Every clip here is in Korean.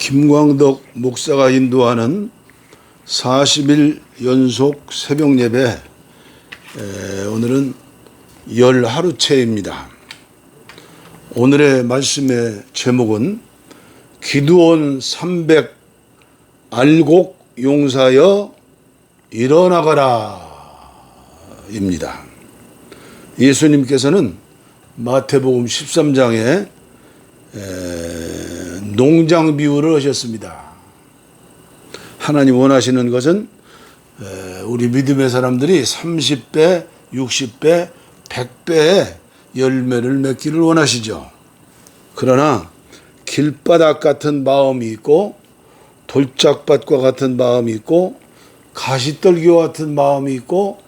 김광덕 목사가 인도하는 40일 연속 새벽 예배, 오늘은 열 하루째입니다. 오늘의 말씀의 제목은 기드온 300 알곡 용사여 일어나가라 입니다. 예수님께서는 마태복음 13장에 농장 비유를 하셨습니다. 하나님 원하시는 것은 우리 믿음의 사람들이 30배, 60배, 100배의 열매를 맺기를 원하시죠. 그러나 길바닥 같은 마음이 있고 돌짝밭과 같은 마음이 있고 가시떨기와 같은 마음이 있고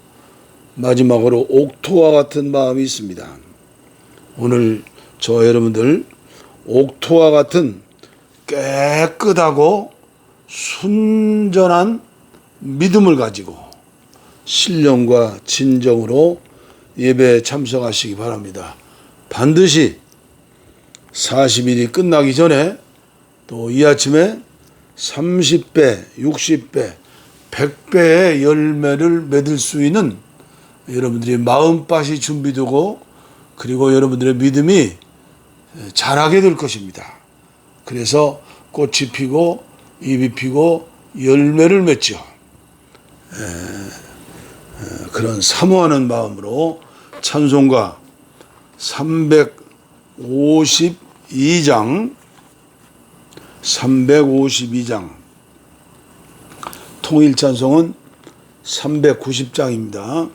마지막으로 옥토와 같은 마음이 있습니다. 오늘 저 여러분들 옥토와 같은 깨끗하고 순전한 믿음을 가지고 신령과 진정으로 예배에 참석하시기 바랍니다. 반드시 40일이 끝나기 전에 또 이 아침에 30배, 60배, 100배의 열매를 맺을 수 있는 여러분들이 마음밭이 준비되고 그리고 여러분들의 믿음이 자라게 될 것입니다. 그래서 꽃이 피고 잎이 피고 열매를 맺죠. 그런 사모하는 마음으로 찬송가 352장 통일 찬송은 390장입니다.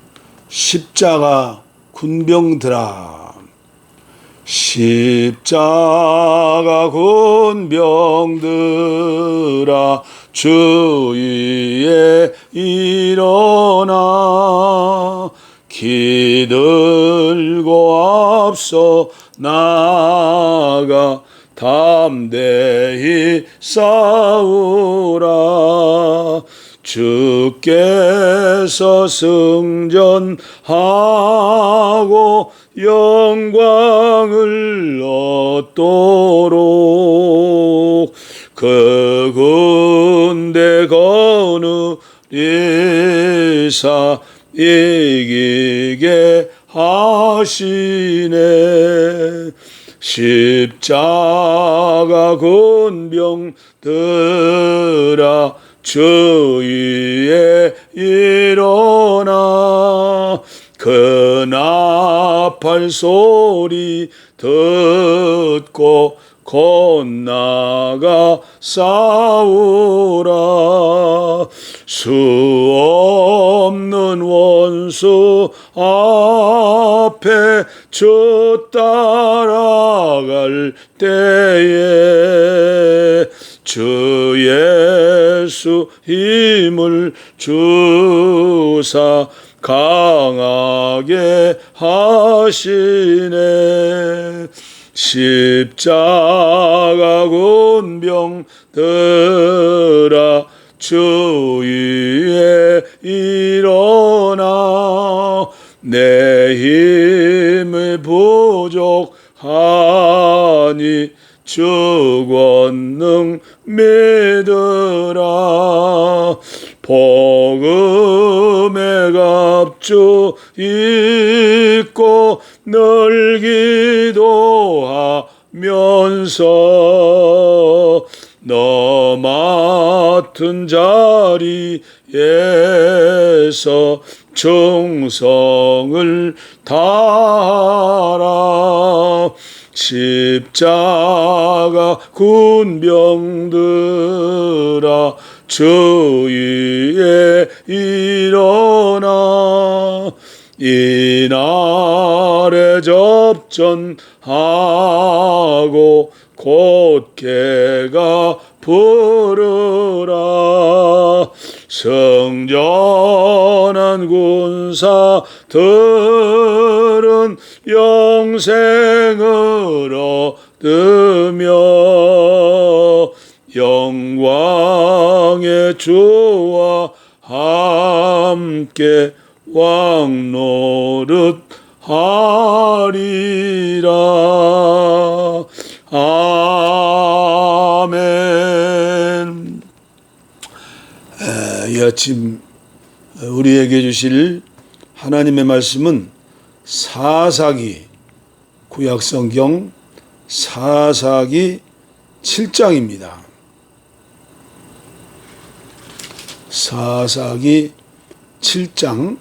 십자가 군병들아 십자가 군병들아 주 위에 일어나 기들고 앞서 나가 담대히 싸우라 주께서 승전하고 영광을 얻도록 그 군대 거느리사 이기게 하시네. 십자가 군병들아 주 위에 일어나 그 나팔 소리 듣고 곧나가 싸우라 수 없는 원수 앞에 주 따라갈 때에 주 예수 힘을 주사 강하게 하시네. 십자가 군병들아 주 위에 일어나 내 힘이 부족하니 주 권능 믿으라 복음의 갑주 입고 늘 기도하면서 너 맡은 자리에서 충성을 다하라 십자가 군병들아 주 위에 일어나 이날에 접전하고 곧개가 부르라 성전한 군사들은 영생을 얻으며 영광의 주와 함께 왕노릇 하리라. 아멘. 이 아침 우리에게 주실 하나님의 말씀은 사사기, 구약성경 사사기 7장입니다. 사사기 7장,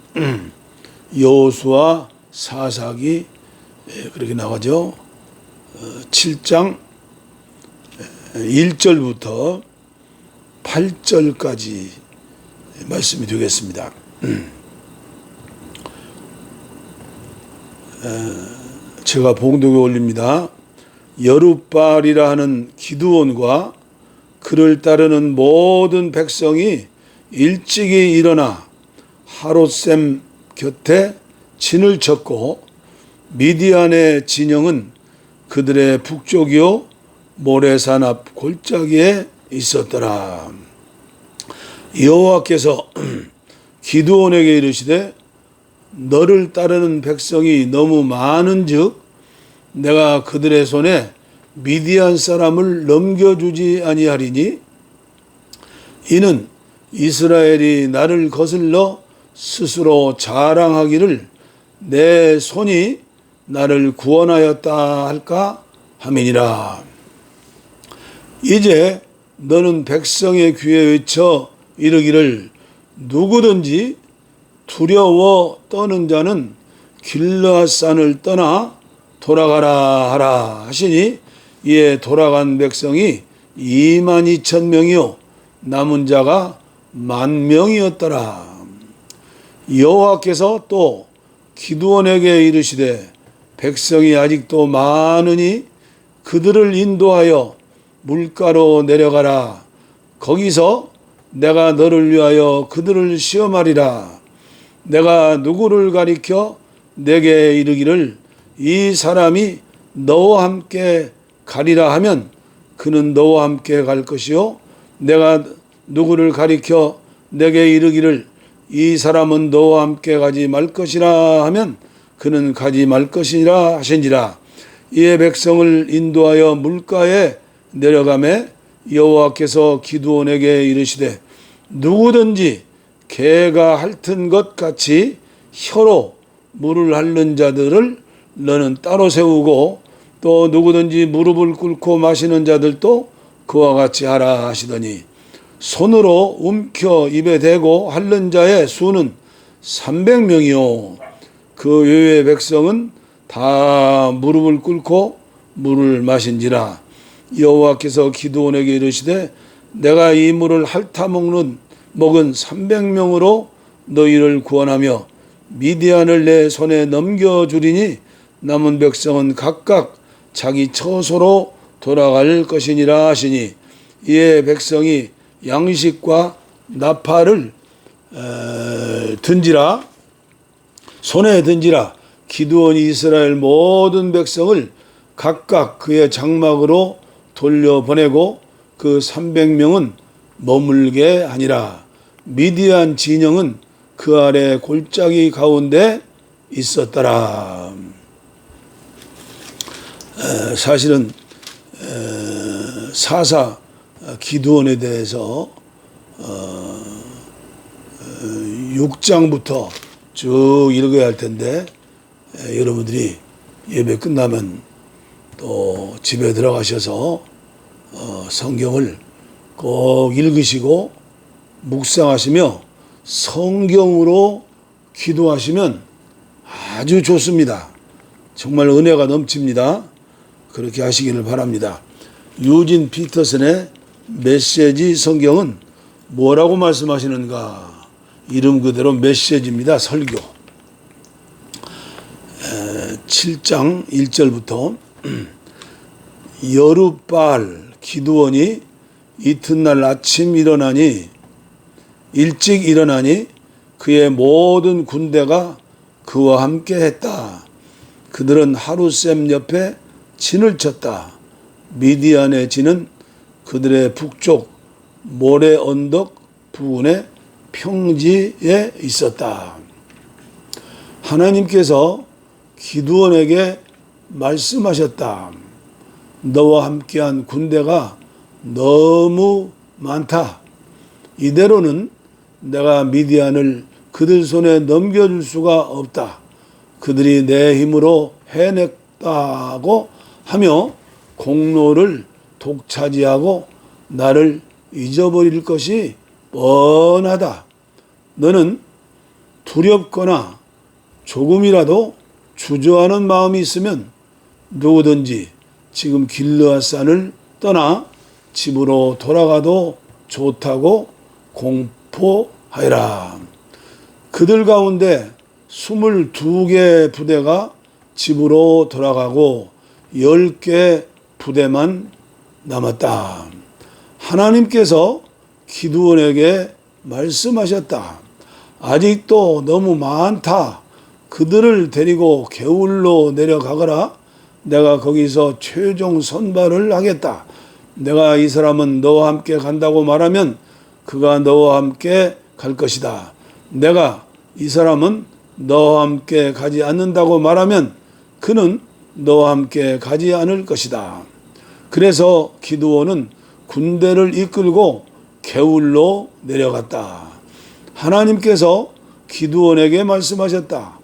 여호수아 사사기 그렇게 나가죠. 7장 1절부터 8절까지 말씀이 되겠습니다. 제가 봉독에 올립니다. 여룻바알이라 하는 기드온과 그를 따르는 모든 백성이 일찍이 일어나 하롯셈 곁에 진을 쳤고 미디안의 진영은 그들의 북쪽이요 모레산 앞 골짜기에 있었더라. 여호와께서 기드온에게 이르시되 너를 따르는 백성이 너무 많은즉 내가 그들의 손에 미디안 사람을 넘겨주지 아니하리니 이는 이스라엘이 나를 거슬러 스스로 자랑하기를 내 손이 나를 구원하였다 할까 함이니라. 이제 너는 백성의 귀에 외쳐 이르기를 누구든지 두려워 떠는 자는 길르앗산을 떠나 돌아가라 하라 하시니 이에 돌아간 백성이 22,000명이요 남은 자가 10,000명이었더라. 여호와께서 또 기드온에게 이르시되 백성이 아직도 많으니 그들을 인도하여 물가로 내려가라. 거기서 내가 너를 위하여 그들을 시험하리라. 내가 누구를 가리켜 내게 이르기를 이 사람이 너와 함께 가리라 하면 그는 너와 함께 갈 것이요 내가 누구를 가리켜 내게 이르기를 이 사람은 너와 함께 가지 말 것이라 하면 그는 가지 말 것이라 하신지라. 이에 백성을 인도하여 물가에 내려가매 여호와께서 기드온에게 이르시되 누구든지 개가 핥은 것 같이 혀로 물을 핥는 자들을 너는 따로 세우고 또 누구든지 무릎을 꿇고 마시는 자들도 그와 같이 하라 하시더니 손으로 움켜 입에 대고 핥는 자의 수는 300명이요 그 외의 백성은 다 무릎을 꿇고 물을 마신지라. 여호와께서 기드온에게 이르시되 내가 이 물을 핥아 먹은 300명으로 너희를 구원하며 미디안을 내 손에 넘겨주리니 남은 백성은 각각 자기 처소로 돌아갈 것이니라 하시니 이에 백성이 양식과 나팔을 손에 든지라. 기드온이 이스라엘 모든 백성을 각각 그의 장막으로 돌려보내고 그 300명은 머물게 하니라. 미디안 진영은 그 아래 골짜기 가운데 있었더라. 사실은 사사 기드온에 대해서 6장부터 쭉 읽어야 할 텐데 여러분들이 예배 끝나면 또 집에 들어가셔서 성경을 꼭 읽으시고 묵상하시며 성경으로 기도하시면 아주 좋습니다. 정말 은혜가 넘칩니다. 그렇게 하시기를 바랍니다. 유진 피터슨의 메시지 성경은 뭐라고 말씀하시는가? 이름 그대로 메시지입니다. 설교. 7장 1절부터 여룻바알 기드온이 이튿날 아침 일찍 일어나니 그의 모든 군대가 그와 함께 했다. 그들은 하룻셈 옆에 진을 쳤다. 미디안의 진은 그들의 북쪽 모래 언덕 부근의 평지에 있었다. 하나님께서 기드온에게 말씀하셨다. 너와 함께한 군대가 너무 많다. 이대로는 내가 미디안을 그들 손에 넘겨줄 수가 없다. 그들이 내 힘으로 해냈다고 하며 공로를 독차지하고 나를 잊어버릴 것이 뻔하다. 너는 두렵거나 조금이라도 주저하는 마음이 있으면 누구든지 지금 길르앗산을 떠나 집으로 돌아가도 좋다고 공포하여라. 그들 가운데 22개 부대가 집으로 돌아가고 10개 부대만 남았다. 하나님께서 기드온에게 말씀하셨다. 아직도 너무 많다. 그들을 데리고 게울로 내려가거라. 내가 거기서 최종 선발을 하겠다. 내가 이 사람은 너와 함께 간다고 말하면 그가 너와 함께 갈 것이다. 내가 이 사람은 너와 함께 가지 않는다고 말하면 그는 너와 함께 가지 않을 것이다. 그래서 기드온은 군대를 이끌고 게울로 내려갔다. 하나님께서 기드온에게 말씀하셨다.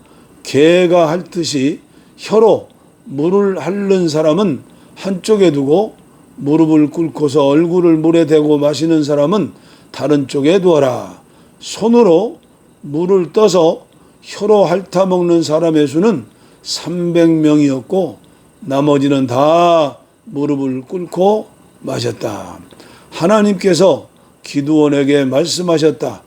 개가 핥듯이 혀로 물을 핥는 사람은 한쪽에 두고 무릎을 꿇고서 얼굴을 물에 대고 마시는 사람은 다른 쪽에 두어라. 손으로 물을 떠서 혀로 핥아 먹는 사람의 수는 300명이었고 나머지는 다 무릎을 꿇고 마셨다. 하나님께서 기드온에게 말씀하셨다.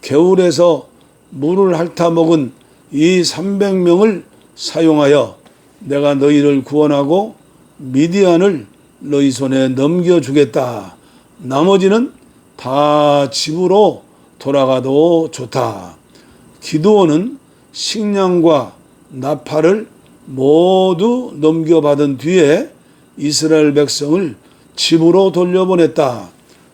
게울에서 물을 핥아 먹은 이 300명을 사용하여 내가 너희를 구원하고 미디안을 너희 손에 넘겨주겠다. 나머지는 다 집으로 돌아가도 좋다. 기드온은 식량과 나팔을 모두 넘겨받은 뒤에 이스라엘 백성을 집으로 돌려보냈다.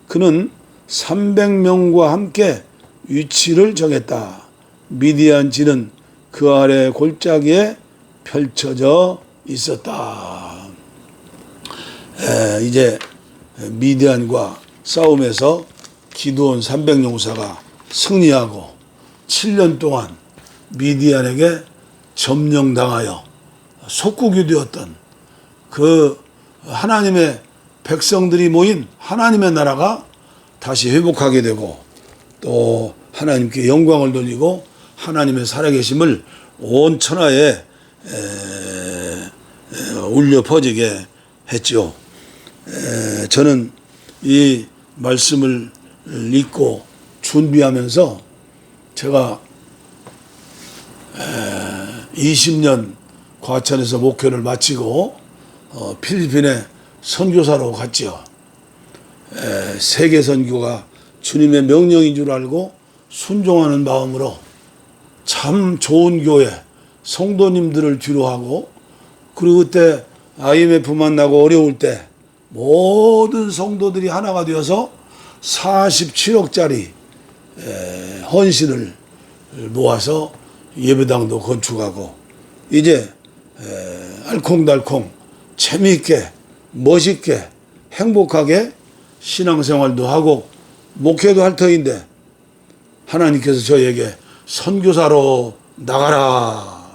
그는 300명과 함께 위치를 정했다. 미디안지는 그 아래 골짜기에 펼쳐져 있었다. 이제 미디안과 싸움에서 기드온 300용사가 승리하고 7년 동안 미디안에게 점령당하여 속국이 되었던 그 하나님의 백성들이 모인 하나님의 나라가 다시 회복하게 되고 또 하나님께 영광을 돌리고 하나님의 살아계심을 온 천하에 울려 퍼지게 했죠. 저는 이 말씀을 읽고 준비하면서 제가 20년 과천에서 목회를 마치고 필리핀에 선교사로 갔죠. 세계 선교가 주님의 명령인 줄 알고 순종하는 마음으로 참 좋은 교회 성도님들을 뒤로 하고 그리고 그때 IMF 만나고 어려울 때 모든 성도들이 하나가 되어서 47억짜리 헌신을 모아서 예배당도 건축하고 이제 알콩달콩 재미있게 멋있게 행복하게 신앙생활도 하고 목회도 할 터인데 하나님께서 저에게 선교사로 나가라.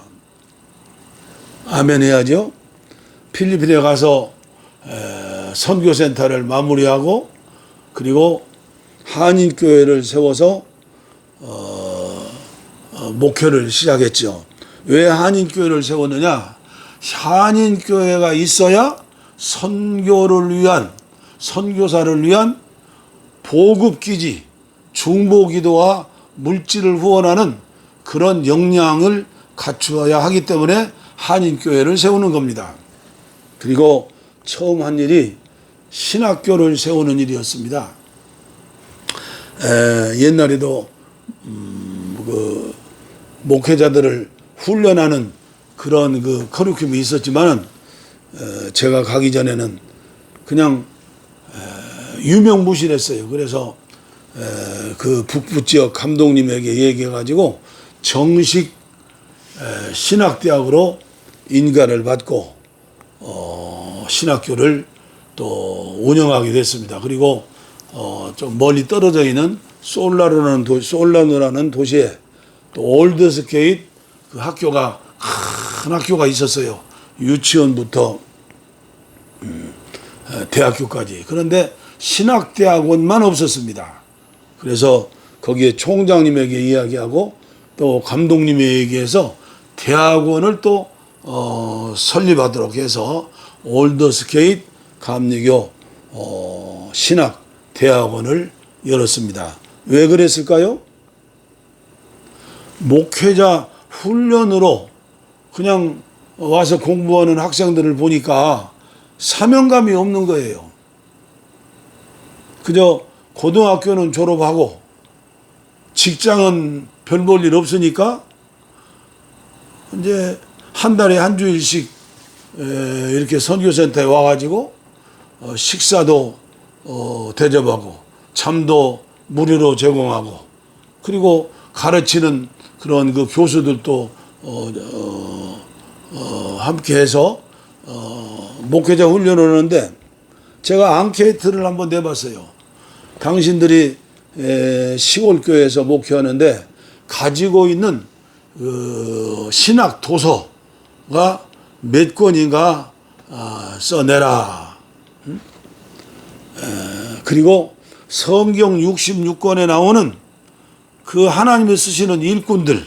아멘 해야죠. 필리핀에 가서 선교센터를 마무리하고 그리고 한인교회를 세워서 목회를 시작했죠. 왜 한인교회를 세웠느냐? 한인교회가 있어야 선교를 위한 선교사를 위한 보급기지 중보기도와 물질을 후원하는 그런 역량을 갖추어야 하기 때문에 한인교회를 세우는 겁니다. 그리고 처음 한 일이 신학교를 세우는 일이었습니다. 옛날에도 그 목회자들을 훈련하는 그런 그 커리큘럼이 있었지만은 제가 가기 전에는 그냥 유명무실했어요. 그래서 그 북부 지역 감독님에게 얘기해가지고 정식 신학대학으로 인가를 받고 신학교를 또 운영하게 됐습니다. 그리고 좀 멀리 떨어져 있는 솔라노라는 도시에 또 올드스케이트 그 학교가 큰 학교가 있었어요. 유치원부터 대학교까지. 그런데 신학대학원만 없었습니다. 그래서 거기에 총장님에게 이야기하고 또 감독님에게 해서 대학원을 또 설립하도록 해서 올드스케이트 감리교 신학대학원을 열었습니다. 왜 그랬을까요? 목회자 훈련으로 그냥 와서 공부하는 학생들을 보니까 사명감이 없는 거예요. 그저 고등학교는 졸업하고 직장은 별 볼 일 없으니까 이제 한 달에 한 주일씩 이렇게 선교센터에 와가지고 식사도 대접하고 잠도 무료로 제공하고 그리고 가르치는 그런 그 교수들도 함께해서 목회자 훈련을 하는데 제가 앙케이트를 한번 내봤어요. 당신들이 시골 교회에서 목회하는데 가지고 있는 그 신학 도서가 몇 권인가 써내라. 그리고 성경 66권에 나오는 그 하나님이 쓰시는 일꾼들,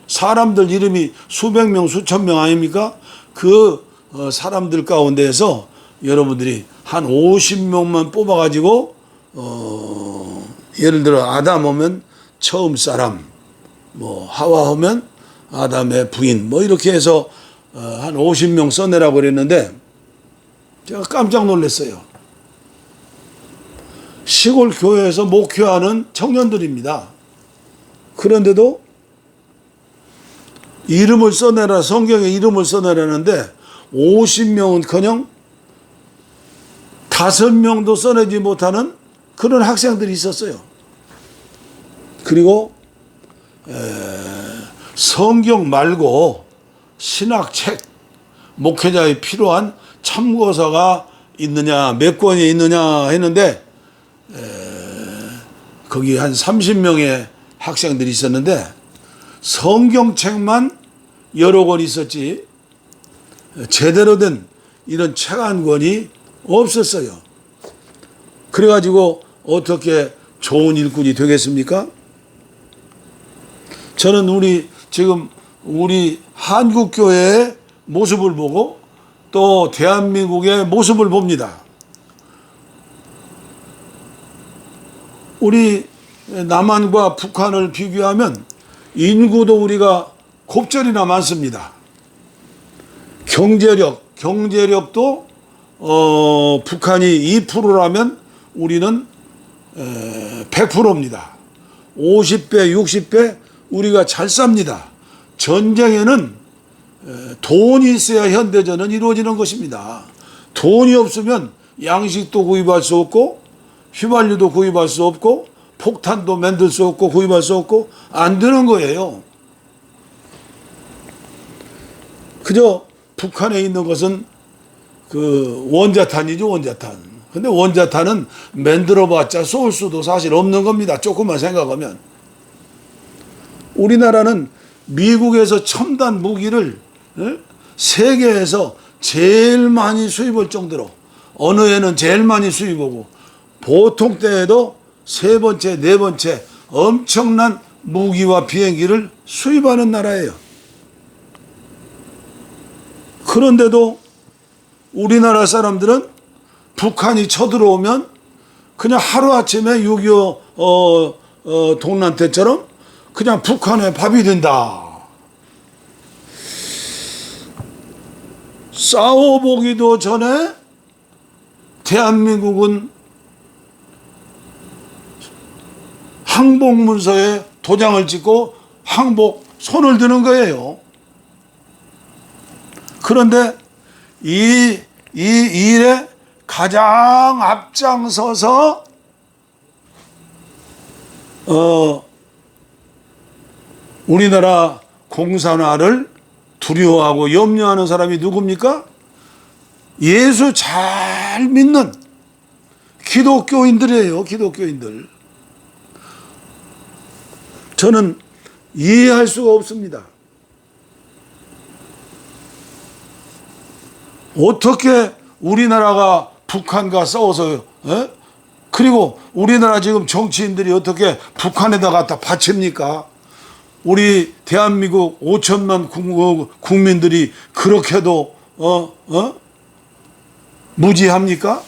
사람들 이름이 수백 명, 수천 명 아닙니까? 그 사람들 가운데에서 여러분들이 한 50명만 뽑아가지고 예를 들어 아담 오면 처음 사람, 뭐 하와 오면 아담의 부인, 뭐 이렇게 해서 한 50명 써내라고 그랬는데 제가 깜짝 놀랐어요. 시골 교회에서 목회하는 청년들입니다. 그런데도 이름을 써내라, 성경에 이름을 써내라는데 50명은커녕 5명도 써내지 못하는 그런 학생들이 있었어요. 그리고 성경 말고 신학책, 목회자에 필요한 참고서가 있느냐, 몇 권이 있느냐 했는데 거기 한 30명의 학생들이 있었는데 성경책만 여러 권 있었지 제대로 된 이런 책 한 권이 없었어요. 그래가지고 어떻게 좋은 일꾼이 되겠습니까? 저는 지금 우리 한국교회의 모습을 보고 또 대한민국의 모습을 봅니다. 우리 남한과 북한을 비교하면 인구도 우리가 곱절이나 많습니다. 경제력도 북한이 2%라면 우리는 100%입니다. 50배, 60배 우리가 잘 삽니다. 전쟁에는 돈이 있어야 현대전은 이루어지는 것입니다. 돈이 없으면 양식도 구입할 수 없고 휘발유도 구입할 수 없고 폭탄도 만들 수 없고 구입할 수 없고 안 되는 거예요. 그저 북한에 있는 것은 그 원자탄이죠, 원자탄. 근데 원자탄은 만들어봤자 쏠 수도 사실 없는 겁니다. 조금만 생각하면. 우리나라는 미국에서 첨단 무기를 세계에서 제일 많이 수입할 정도로 어느 해는 제일 많이 수입하고 보통 때에도 세 번째, 네 번째 엄청난 무기와 비행기를 수입하는 나라예요. 그런데도 우리나라 사람들은 북한이 쳐들어오면 그냥 하루아침에 6.25 동란 때처럼 그냥 북한의 밥이 된다. 싸워보기도 전에 대한민국은 항복문서에 도장을 찍고 항복 손을 드는 거예요. 그런데 이 일에 가장 앞장서서 우리나라 공산화를 두려워하고 염려하는 사람이 누굽니까? 예수 잘 믿는 기독교인들이에요. 기독교인들. 저는 이해할 수가 없습니다. 어떻게 우리나라가 북한과 싸워서 그리고 우리나라 지금 정치인들이 어떻게 북한에다 갖다 바칩니까? 우리 대한민국 5천만 국민들이 그렇게도 무지합니까?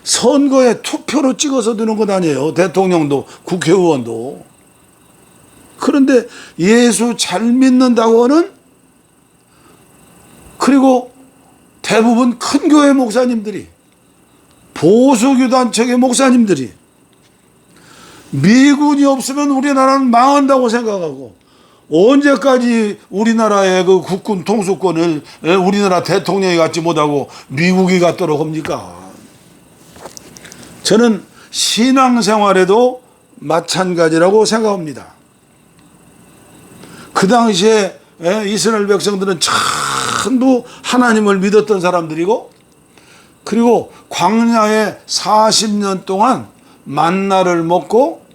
선거에 투표로 찍어서 드는 것 아니에요. 대통령도 국회의원도. 그런데 예수 잘 믿는다고는, 그리고 대부분 큰 교회 목사님들이, 보수교단청의 목사님들이 미군이 없으면 우리나라는 망한다고 생각하고, 언제까지 우리나라의 그 국군 통수권을 우리나라 대통령이 갖지 못하고 미국이 갖도록 합니까? 저는 신앙생활에도 마찬가지라고 생각합니다. 그 당시에 이스라엘 백성들은 전부 하나님을 믿었던 사람들이고, 그리고 광야에 40년 동안 만나를 먹고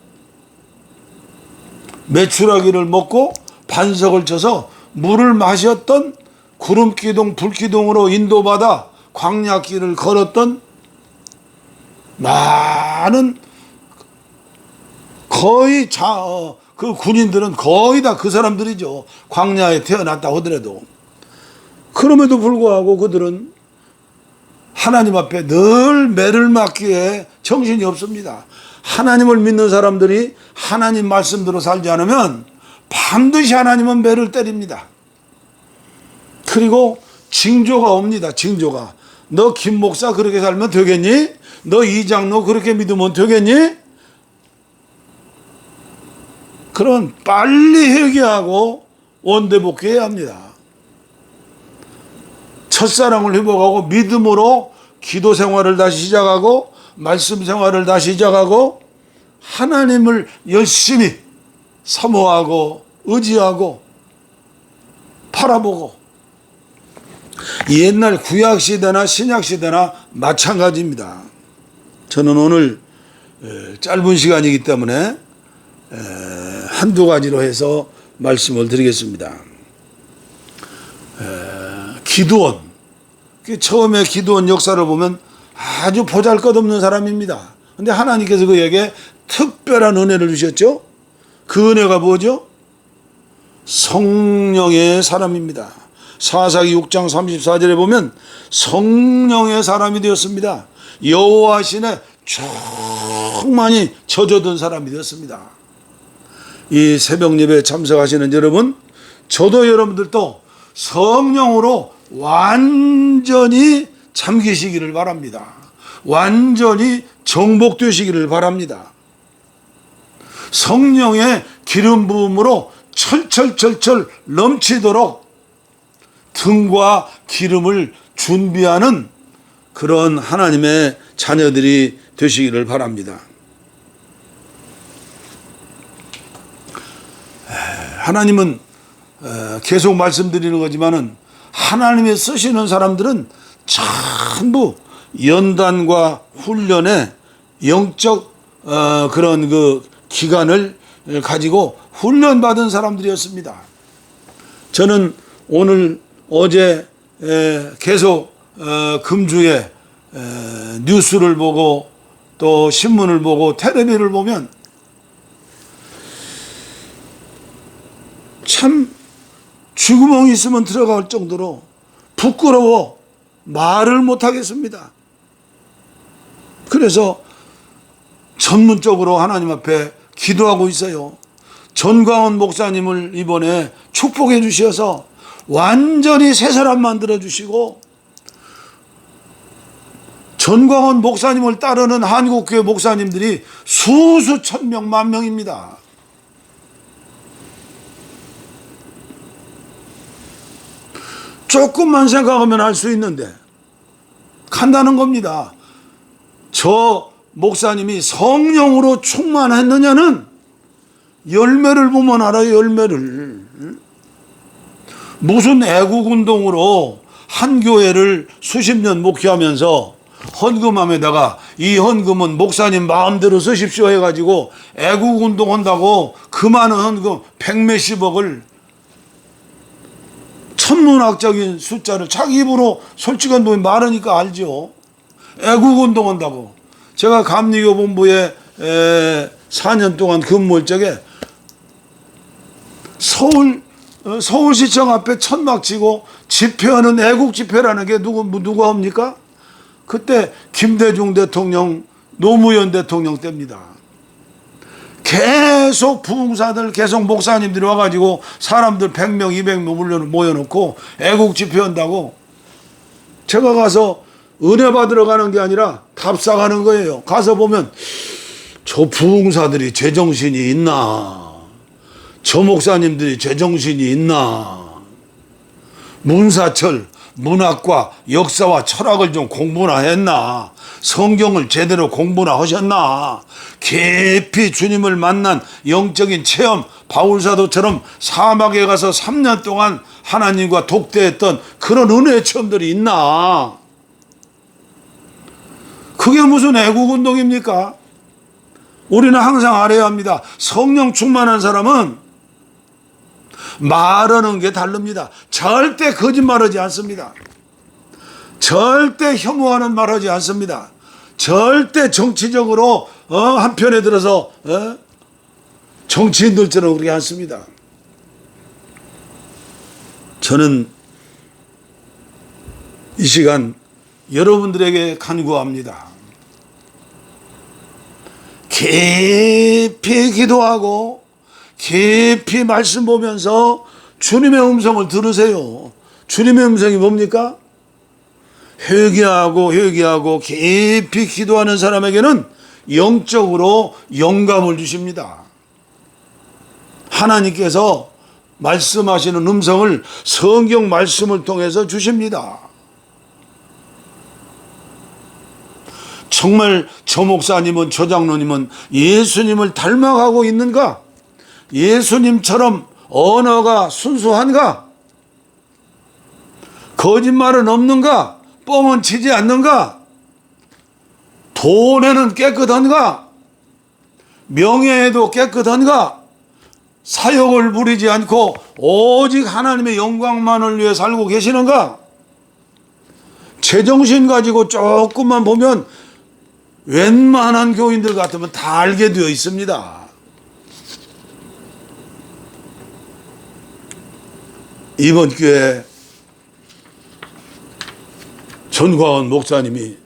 메추라기를 먹고 반석을 쳐서 물을 마셨던, 구름기둥 불기둥으로 인도받아 광야길을 걸었던 많은, 거의 그 군인들은 거의 다 그 사람들이죠. 광야에 태어났다 하더라도. 그럼에도 불구하고 그들은 하나님 앞에 늘 매를 맞기에 정신이 없습니다. 하나님을 믿는 사람들이 하나님 말씀대로 살지 않으면 반드시 하나님은 매를 때립니다. 그리고 징조가 옵니다. 징조가. 너 김 목사 그렇게 살면 되겠니? 너 이 장로 그렇게 믿으면 되겠니? 그런 빨리 회개하고 원대복귀해야 합니다. 첫사랑을 회복하고 믿음으로 기도 생활을 다시 시작하고 말씀 생활을 다시 시작하고 하나님을 열심히 사모하고 의지하고 바라보고, 옛날 구약시대나 신약시대나 마찬가지입니다. 저는 오늘 짧은 시간이기 때문에 한두 가지로 해서 말씀을 드리겠습니다. 기드온, 처음에 기드온 역사를 보면 아주 보잘것없는 사람입니다. 그런데 하나님께서 그에게 특별한 은혜를 주셨죠. 그 은혜가 뭐죠? 성령의 사람입니다. 사사기 6장 34절에 보면 성령의 사람이 되었습니다. 여호와 신에 충만히 젖어든 사람이 되었습니다. 이 새벽 예배에 참석하시는 여러분, 저도 여러분들도 성령으로 완전히 잠기시기를 바랍니다. 완전히 정복되시기를 바랍니다. 성령의 기름 부음으로 철철철철 넘치도록 등과 기름을 준비하는 그런 하나님의 자녀들이 되시기를 바랍니다. 하나님은 계속 말씀드리는 거지만은 하나님의 쓰시는 사람들은 전부 연단과 훈련에 영적 그런 그 기간을 가지고 훈련받은 사람들이었습니다. 저는 어제 계속 금주에 뉴스를 보고 또 신문을 보고 텔레비를 보면 참 쥐구멍이 있으면 들어갈 정도로 부끄러워 말을 못하겠습니다. 그래서 전문적으로 하나님 앞에 기도하고 있어요. 전광훈 목사님을 이번에 축복해 주셔서 완전히 새 사람 만들어 주시고, 전광훈 목사님을 따르는 한국교회 목사님들이 수천 명, 만 명입니다. 조금만 생각하면 알 수 있는데 간단한 겁니다. 저 목사님이 성령으로 충만했느냐는 열매를 보면 알아요. 열매를. 무슨 애국운동으로 한 교회를 수십 년 목회하면서 헌금함에다가 이 헌금은 목사님 마음대로 쓰십시오 해가지고 애국운동 한다고 그 많은 헌금 100몇십억을 천문학적인 숫자를 자기 입으로 솔직한 놈이 많으니까 알죠. 애국운동 한다고. 제가 감리교 본부에 4년 동안 근무할 적에 서울시청 앞에 천막 치고 집회하는 애국 집회라는 게 누가 합니까? 그때 김대중 대통령, 노무현 대통령 때입니다. 계속 부흥사들, 계속 목사님들이 와가지고 사람들 100명, 200명 모여놓고 애국 집회한다고. 제가 가서 은혜 받으러 가는 게 아니라 답사가는 거예요. 가서 보면 저 부흥사들이 제정신이 있나? 저 목사님들이 제정신이 있나? 문사철, 문학과 역사와 철학을 좀 공부나 했나? 성경을 제대로 공부나 하셨나? 깊이 주님을 만난 영적인 체험, 바울사도처럼 사막에 가서 3년 동안 하나님과 독대했던 그런 은혜의 체험들이 있나? 그게 무슨 애국운동입니까? 우리는 항상 알아야 합니다. 성령 충만한 사람은 말하는 게 다릅니다. 절대 거짓말하지 않습니다. 절대 혐오하는 말하지 않습니다. 절대 정치적으로 한편에 들어서 정치인들처럼 그렇게 않습니다. 저는 이 시간 여러분들에게 간구합니다. 깊이 기도하고 깊이 말씀 보면서 주님의 음성을 들으세요. 주님의 음성이 뭡니까? 회개하고 깊이 기도하는 사람에게는 영적으로 영감을 주십니다. 하나님께서 말씀하시는 음성을 성경 말씀을 통해서 주십니다. 정말 저 목사님은, 저 장로님은 예수님을 닮아가고 있는가? 예수님처럼 언어가 순수한가? 거짓말은 없는가? 뻥은 치지 않는가? 돈에는 깨끗한가? 명예에도 깨끗한가? 사욕을 부리지 않고 오직 하나님의 영광만을 위해 살고 계시는가? 제정신 가지고 조금만 보면 웬만한 교인들 같으면 다 알게 되어 있습니다. 이번 기회에 전광훈 목사님이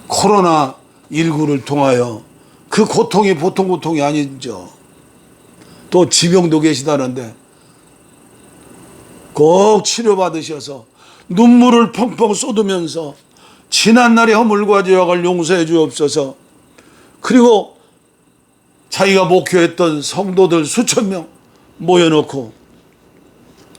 코로나19를 통하여 그 고통이 보통 고통이 아니죠. 또 지병도 계시다는데 꼭 치료받으셔서 눈물을 펑펑 쏟으면서 지난날의 허물과 죄악을 용서해 주옵소서. 그리고 자기가 목회했던 성도들 수천 명 모여놓고,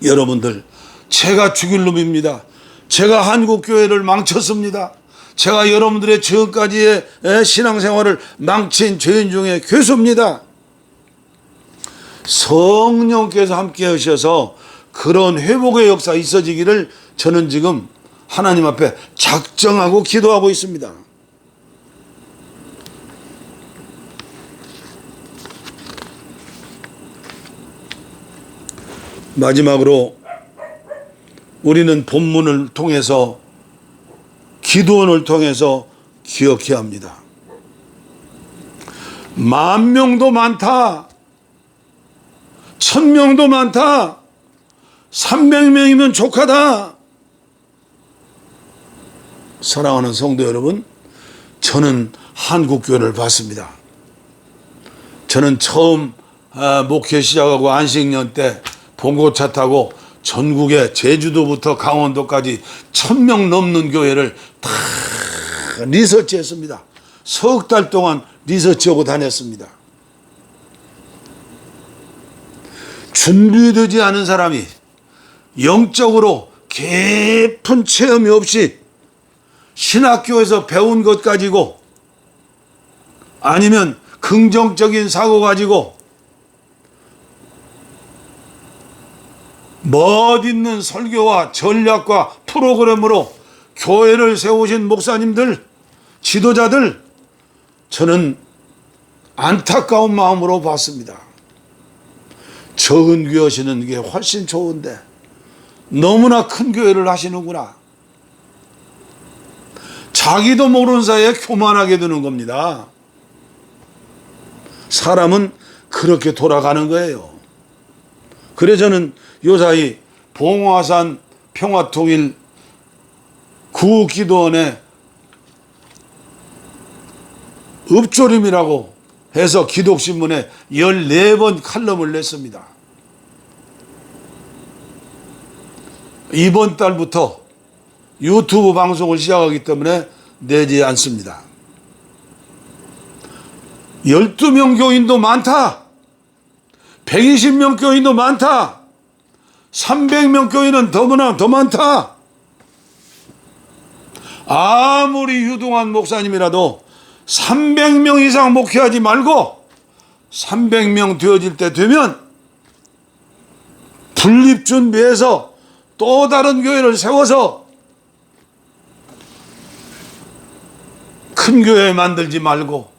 여러분들, 제가 죽일 놈입니다. 제가 한국교회를 망쳤습니다. 제가 여러분들의 지금까지의 신앙생활을 망친 죄인 중에 괴수입니다. 성령께서 함께 하셔서 그런 회복의 역사 있어지기를 저는 지금 하나님 앞에 작정하고 기도하고 있습니다. 마지막으로 우리는 본문을 통해서, 기도원을 통해서 기억해야 합니다. 10,000명도 많다, 1,000명도 많다, 300명이면 족하다. 사랑하는 성도 여러분, 저는 한국교회를 봤습니다. 저는 처음 목회 시작하고 안식년 때 봉고차 타고 전국에 제주도부터 강원도까지 1,000명 넘는 교회를 다 리서치했습니다. 석 달 동안 리서치하고 다녔습니다. 준비되지 않은 사람이 영적으로 깊은 체험이 없이 신학교에서 배운 것 가지고, 아니면 긍정적인 사고 가지고 멋있는 설교와 전략과 프로그램으로 교회를 세우신 목사님들, 지도자들, 저는 안타까운 마음으로 봤습니다. 적은 교회 하시는 게 훨씬 좋은데 너무나 큰 교회를 하시는구나. 자기도 모르는 사이에 교만하게 되는 겁니다. 사람은 그렇게 돌아가는 거예요. 그래서 저는 요사이 봉화산 평화통일 구기도원에 읍조림이라고 해서 기독신문에 14번 칼럼을 냈습니다. 이번 달부터 유튜브 방송을 시작하기 때문에 내지 않습니다. 12명 교인도 많다. 120명 교인도 많다. 300명 교인은 더 많다. 아무리 유동한 목사님이라도 300명 이상 목회하지 말고 300명 되어질 때 되면 분립 준비해서 또 다른 교회를 세워서 큰 교회 만들지 말고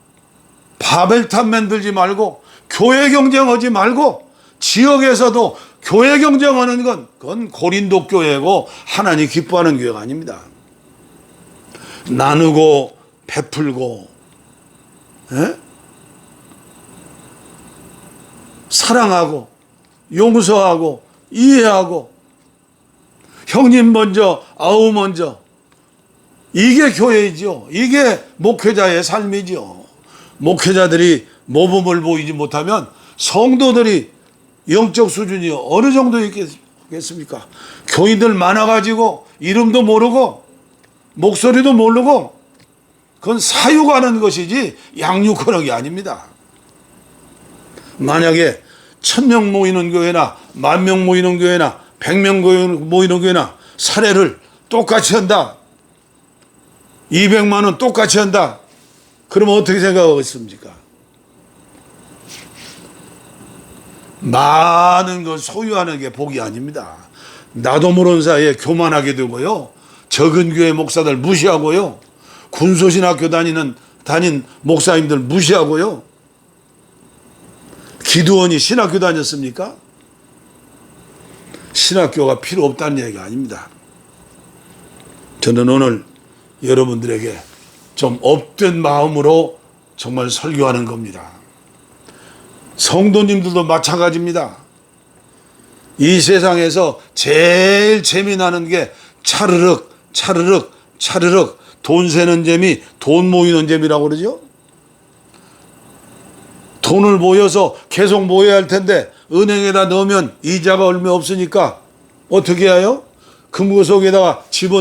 바벨탑 만들지 말고 교회 경쟁하지 말고 지역에서도 교회 경쟁하는 그건 고린도 교회고 하나님 기뻐하는 교회가 아닙니다. 나누고 베풀고 사랑하고 용서하고 이해하고 형님 먼저 아우 먼저, 이게 교회이죠. 이게 목회자의 삶이죠. 목회자들이 모범을 보이지 못하면 성도들이 영적 수준이 어느 정도 있겠습니까? 교인들 많아가지고 이름도 모르고 목소리도 모르고 그건 사육하는 것이지 양육하는 게 아닙니다. 만약에 1000명 모이는 교회나 10,000명 모이는 교회나 100명 모이는 교회나 사례를 똑같이 한다. 200만 원 똑같이 한다. 그러면 어떻게 생각하겠습니까? 많은 걸 소유하는 게 복이 아닙니다. 나도 모르는 사이에 교만하게 되고요. 적은 교회 목사들 무시하고요. 군소신학교 다닌 목사님들 무시하고요. 기도원이 신학교 다녔습니까? 신학교가 필요 없다는 얘기가 아닙니다. 저는 오늘 여러분들에게 좀 업된 마음으로 정말 설교하는 겁니다. 성도님들도 마찬가지입니다. 이 세상에서 제일 재미나는 게 차르륵 돈 세는 재미, 돈 모이는 재미라고 그러죠. 돈을 모여서 계속 모여야 할 텐데 은행에다 넣으면 이자가 얼마 없으니까 어떻게 해요? 금고속에다가 집어